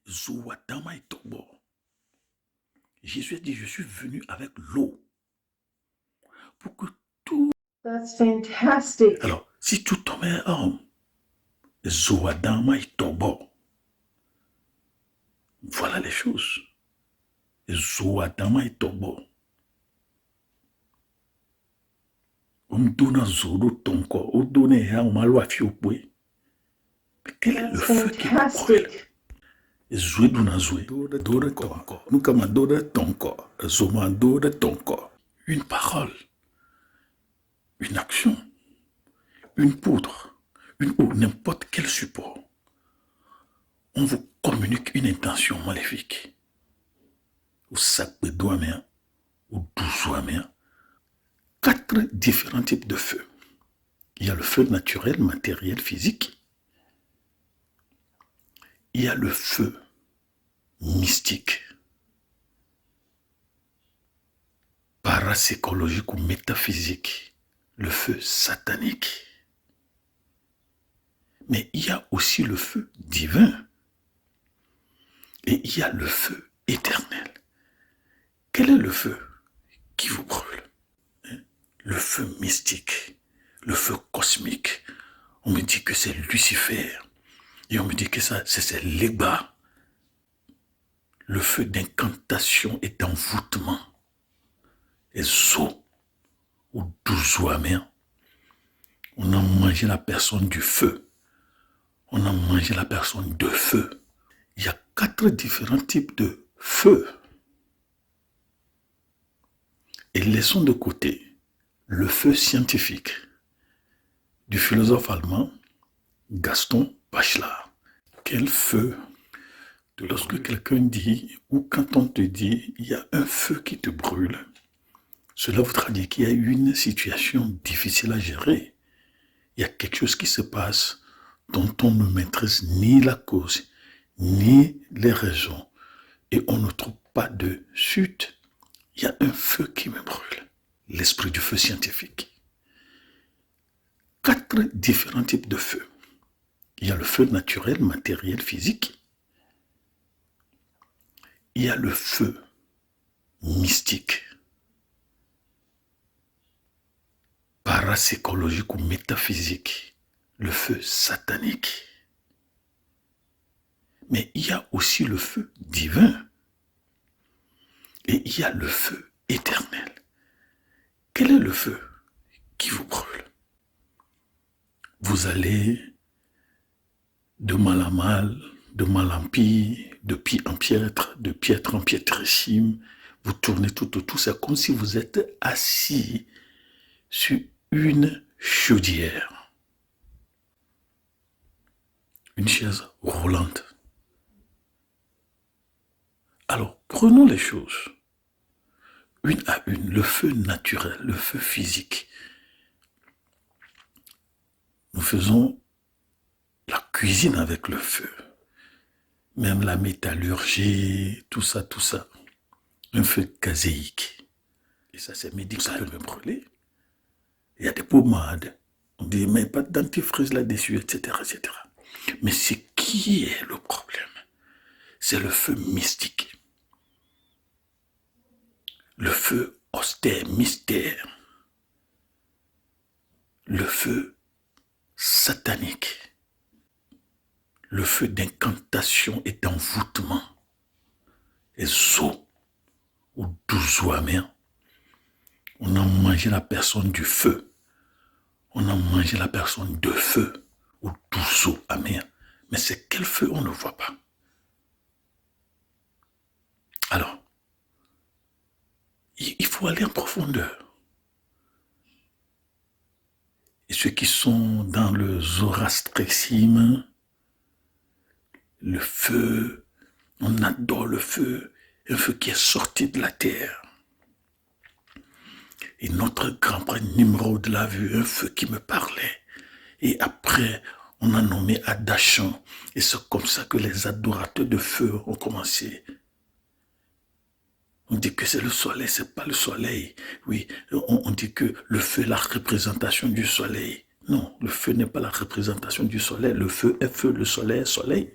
Zowadama et Tobo. Jésus a dit, je suis venu avec l'eau pour que tout... That's fantastic. Alors, si tout homme est homme, Zowadama et Tobo. Voilà les choses. Zowadama et Tobo. On me donne un zoro ton corps. On donne un malo à fiopoué. Quel est le feu qui me brûle? Zoué d'una zoué. Dore ton corps. Nous comme dore ton corps. Zoma dore ton corps. Une parole. Une action. Une poudre. Une eau. N'importe quel support. On vous communique une intention maléfique. Ou sac de doigt mien. Ou douze mien. 4 différents types de feu. Il y a le feu naturel, matériel, physique. Il y a le feu mystique, parapsychologique ou métaphysique, le feu satanique. Mais il y a aussi le feu divin et il y a le feu éternel. Quel est le feu qui vous brûle? Le feu mystique, le feu cosmique. On me dit que c'est Lucifer et on me dit que ça, c'est l'Éba. Le feu d'incantation et d'envoûtement. Et zo, ou douzo amer. On a mangé la personne du feu. On a mangé la personne de feu. Il y a 4 différents types de feu. Et laissons de côté le feu scientifique du philosophe allemand Gaston Bachelard. Quel feu! Lorsque quelqu'un dit, ou quand on te dit, il y a un feu qui te brûle, cela voudra dire qu'il y a une situation difficile à gérer. Il y a quelque chose qui se passe dont on ne maîtrise ni la cause, ni les raisons, et on ne trouve pas de suite. Il y a un feu qui me brûle, l'esprit du feu scientifique. 4 différents types de feu. Il y a le feu naturel, matériel, physique. Il y a le feu mystique, parapsychologique ou métaphysique, le feu satanique. Mais il y a aussi le feu divin et il y a le feu éternel. Quel est le feu qui vous brûle? Vous allez de mal à mal, de mal en pis, de pis en piètre, de piètre en piètrissime. Vous tournez tout autour. C'est comme si vous êtes assis sur une chaudière. Une chaise roulante. Alors, prenons les choses une à une. Le feu naturel, le feu physique. Nous faisons la cuisine avec le feu. Même la métallurgie, tout ça. Un feu caséique. Et ça, c'est médical. Ça peut me brûler. Il y a des pommades. On dit, mais pas de dentifrice là-dessus, etc., etc. Mais ce qui est le problème, c'est le feu mystique. Le feu austère, mystère. Le feu satanique. Le feu d'incantation et d'envoûtement. Et zo, ou douzo amer. On a mangé la personne du feu. On a mangé la personne de feu, ou douzo amer. Mais c'est quel feu on ne voit pas. Alors, il faut aller en profondeur. Et ceux qui sont dans le zoroastrisme, le feu, on adore le feu, un feu qui est sorti de la terre. Et notre grand-père Nimrod l'a vu, un feu qui me parlait. Et après, on a nommé Adachan. Et c'est comme ça que les adorateurs de feu ont commencé. On dit que c'est le soleil, c'est pas le soleil. Oui, on dit que le feu est la représentation du soleil. Non, le feu n'est pas la représentation du soleil. Le feu est feu, le soleil est soleil.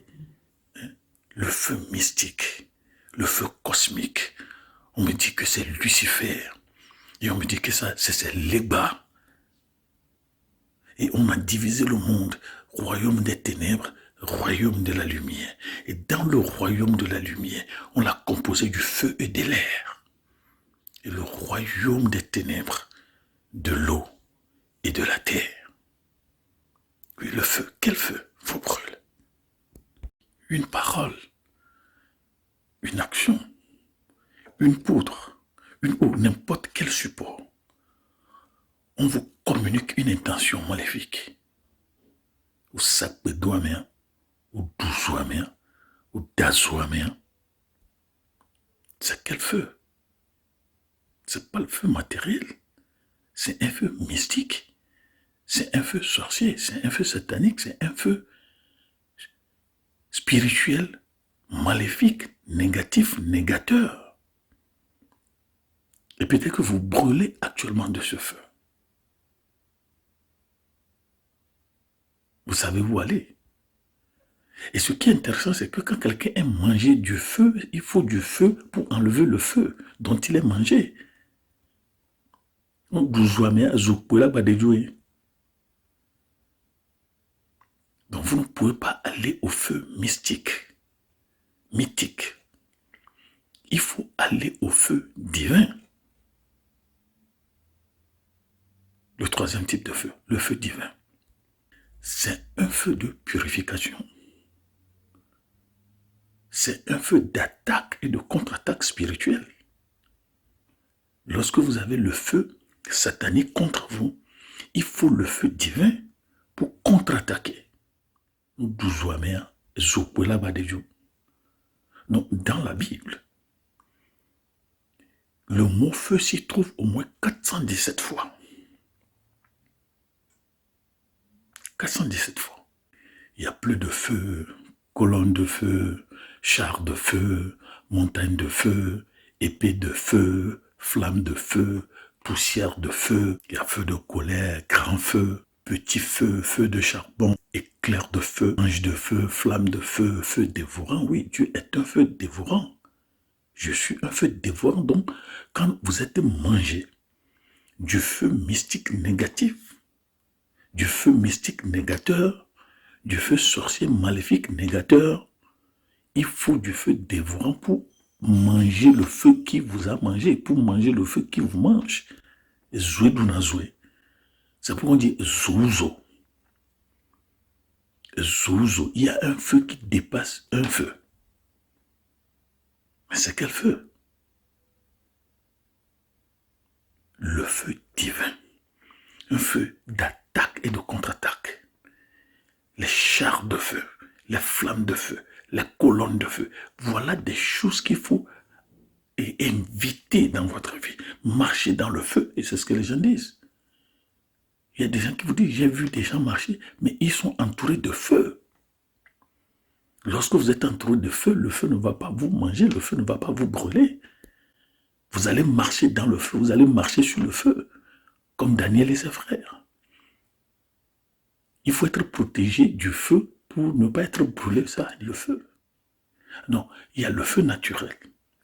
le feu mystique, le feu cosmique. On me dit que c'est Lucifer. Et on me dit que ça, c'est l'Éba. Et on a divisé le monde, royaume des ténèbres, royaume de la lumière. Et dans le royaume de la lumière, on l'a composé du feu et de l'air. Et le royaume des ténèbres, de l'eau et de la terre. Oui, le feu, quel feu vous brûle? Une parole, une action, une poudre, ou n'importe quel support. On vous communique une intention maléfique. Ou sapedouamien, ou douzoamien, ou dazoamien. C'est quel feu? C'est pas le feu matériel. C'est un feu mystique. C'est un feu sorcier. C'est un feu satanique. C'est un feu spirituel, maléfique, négatif, négateur. Et peut-être que vous brûlez actuellement de ce feu. Vous savez où aller. Et ce qui est intéressant, c'est que quand quelqu'un a mangé du feu, il faut du feu pour enlever le feu dont il est mangé. Donc vous ne pouvez pas aller au feu mystique, mythique. Il faut aller au feu divin. Le troisième type de feu, le feu divin. C'est un feu de purification. C'est un feu d'attaque et de contre-attaque spirituelle. Lorsque vous avez le feu satanique contre vous, il faut le feu divin pour contre-attaquer. Donc, dans la Bible, le mot feu s'y trouve au moins 417 fois. 417 fois. Il y a plus de feu, colonne de feu, char de feu, montagne de feu, épée de feu, flamme de feu, poussière de feu, il y a feu de colère, grand feu, petit feu, feu de charbon, éclair de feu, ange de feu, flamme de feu, feu dévorant. Oui, Dieu est un feu dévorant. Je suis un feu dévorant. Donc, quand vous êtes mangé du feu mystique négatif, du feu mystique négateur, du feu sorcier maléfique négateur, il faut du feu dévorant pour manger le feu qui vous a mangé, pour manger le feu qui vous mange. Zoué d'unazoué. C'est pourquoi on dit zouzo. Zouzo. Il y a un feu qui dépasse un feu. Mais c'est quel feu? Le feu divin. Un feu d'attaque et de contre-attaque. Les chars de feu, les flammes de feu, les colonnes de feu. Voilà des choses qu'il faut inviter dans votre vie. Marcher dans le feu, et c'est ce que les gens disent. Il y a des gens qui vous disent, j'ai vu des gens marcher, mais ils sont entourés de feu. Lorsque vous êtes entouré de feu, le feu ne va pas vous manger, le feu ne va pas vous brûler. Vous allez marcher dans le feu, vous allez marcher sur le feu, comme Daniel et ses frères. Il faut être protégé du feu pour ne pas être brûlé, ça, le feu. Non, il y a le feu naturel,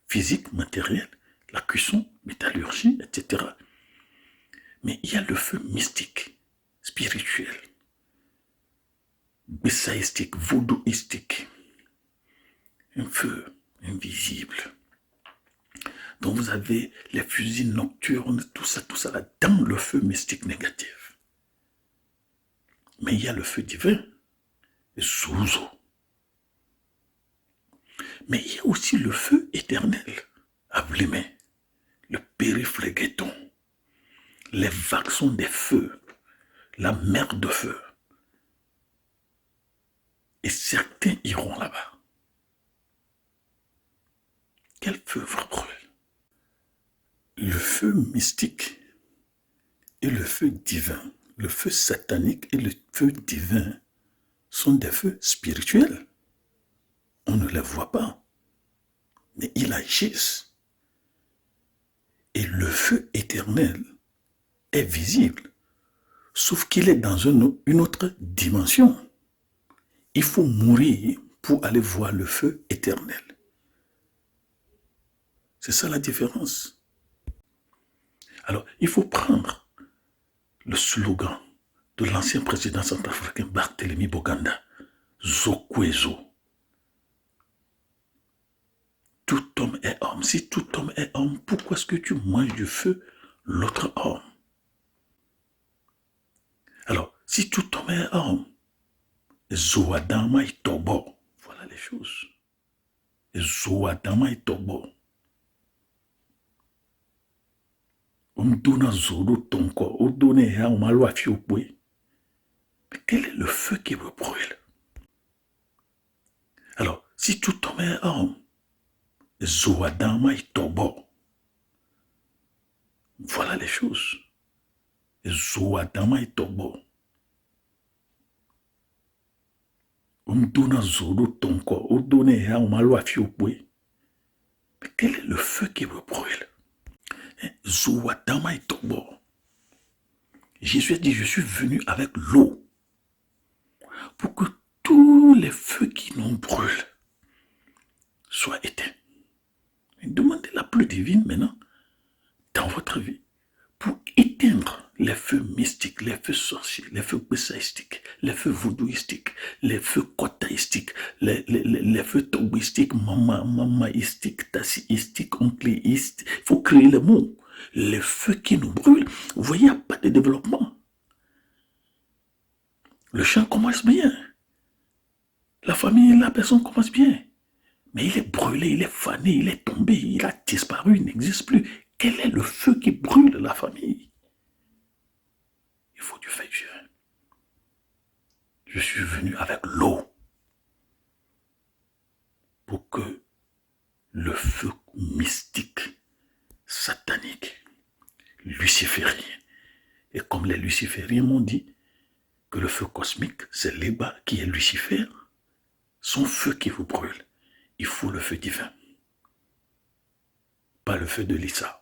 physique, matériel, la cuisson, métallurgie, etc. Mais il y a le feu mystique, spirituel, bessaïstique, vaudouistique, un feu invisible. Donc vous avez les fusils nocturnes, tout ça là, dans le feu mystique négatif. Mais il y a le feu divin, le souzo. Mais il y a aussi le feu éternel, ablimé, le périphlégueton. Les vagues sont des feux, la mer de feu. Et certains iront là-bas. Quel feu vous brûle? Le feu mystique et le feu divin, le feu satanique et le feu divin sont des feux spirituels. On ne les voit pas, mais ils agissent. Et le feu éternel est visible, sauf qu'il est dans une autre dimension. Il faut mourir pour aller voir le feu éternel. C'est ça la différence. Alors, il faut prendre le slogan de l'ancien président centrafricain Barthélemy Boganda, Zokwezo. Tout homme est homme. Si tout homme est homme, pourquoi est-ce que tu manges du feu l'autre homme? Alors, si tout homme est homme, Zoadama et Tobo, voilà les choses. Zoadama et Tobo. On donne Zodo ton corps, on donne un malo à Fiopoué. Mais quel est le feu qui me brûle? Alors, si tout homme est homme, Zoadama et Tobo, voilà les choses. Zoadama et Tobo. On donne Zodo ton corps, on donne un malo à Fiopoué. Mais quel est le feu qui me brûle? Zoadama et Tobo. Jésus a dit, je suis venu avec l'eau pour que tous les feux qui nous brûlent soient éteints. Demandez la pluie divine maintenant dans votre vie pour éteindre les feux mystiques, les feux sorciers, les feux bessaïstiques, les feux vaudouistiques, les feux kotaïstiques, les feux taoïstiques, mamaïstiques, tassiistiques, oncléistiques. Il faut créer les mots. Les feux qui nous brûlent. Vous voyez, il n'y a pas de développement. Le chant commence bien. La famille, la personne commence bien. Mais il est brûlé, il est fané, il est tombé, il a disparu, il n'existe plus. Quel est le feu qui brûle la famille? Il faut du feu divin. Je suis venu avec l'eau pour que le feu mystique, satanique, luciférien, et comme les lucifériens m'ont dit que le feu cosmique, c'est l'Éba qui est Lucifer, son feu qui vous brûle. Il faut le feu divin, pas le feu de Lisa.